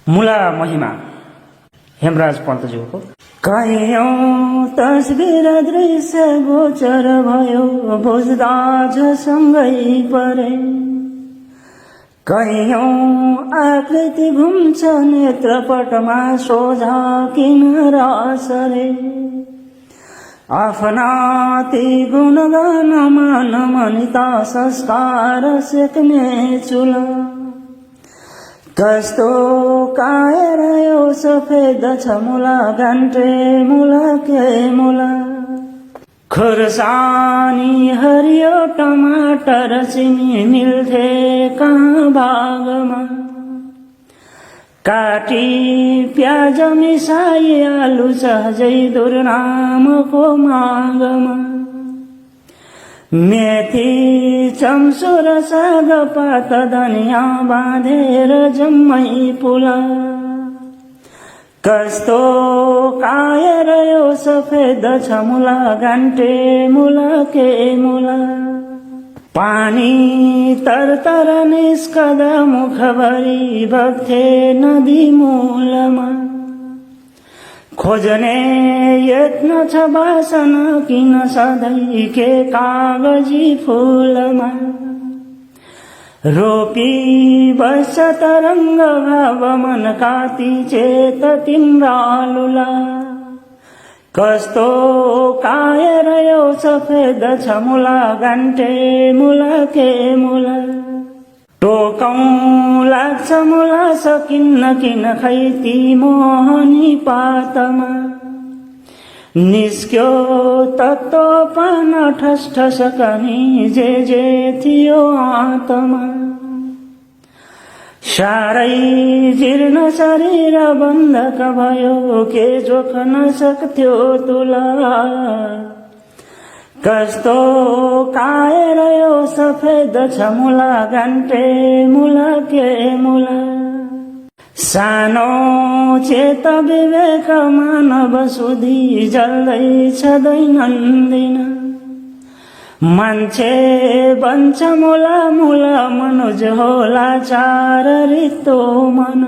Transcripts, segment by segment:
मुला महिमा हेमराज पन्तज्यूको कयौं तस्बिर दृश्य गोचर भयो बुझ्दा झसँगै परे कयौं आकृति घुम्छ नेत्रपटमा सोझा किन रासरे आफ्ना ती गुणगानमा नमनिता संस्कार सेक्ने चुला कस्तो काएर यो सफेद छ मुला घन्टे मुला के मुला खुर्सानी हरियो टमाटर सिमी मिल्थे कहाँ भागमा काटी प्याज मिसाई आलु सहजै दुर्नामको मागमा मेथी चम्सो र साग पात धनिया बाँधेर जम्मै पुला कस्तो काएर यो सफेद छ मुला घन्टे मुला के मुला पानी तरतर निस्कदा मुखभरि बग्थे नदी मूलमा खोज्ने यत्न छ बासना किन सधैँ के कागजी फूलमा रोपी बस्छ तरङ्ग भाव मन काती चेत तिम्रा लुला कस्तो काएर यो सफेद छ मुला घन्टे मुला के मुला टोकौं लाग्छ मुला सकिन्न किन खैती मोहनी पातमा निस्क्यो तत्तो पान ठस ठस कनी जे थियो आत्मा सारै जीर्ण शरीर बन्धक भयो के जोख्न सक्थ्यो तुला कस्तो काएर यो सफेद छ मुला घन्टे मुला के मुला सानो चेत विवेक मानव सुधी जल्दैछ दैनन्दिन मान्छे बन्छ मुला मुला मनुज होला चार रित्तो मन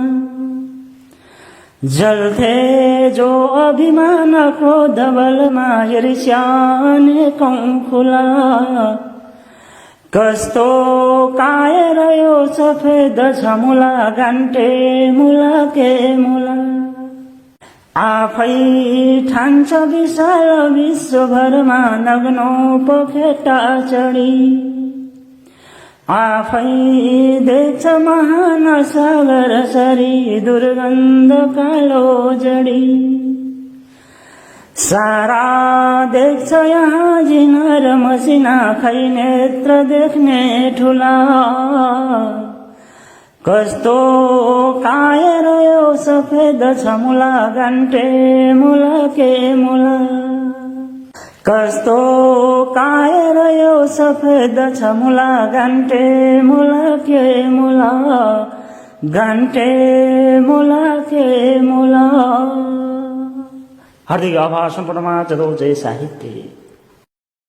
जल्थे जो अभिमान क्रोध बलमा ईर्ष्याने खुला कस्तो काएर यो सफेद छ मुला घन्टे मुला के मुला आफै ठान्छ विशाल विश्वभरमा नग्नो पखेटा चढी आफै देख्छ महान सागर सरी दुर्गन्ध कालो जडी सारा देख्छ यहाँ जिनर मसिना खै नेत्र देख्ने ठुला कस्तो काएर यो सफेद छ मुला घन्टे मुला के मुला कस्तो काएर यो सफेद छ मुला घन्टे मुला के मुला घन्टे मुला के मुला। हार्दिक आभार सम्पूर्णमा जय साहित्य।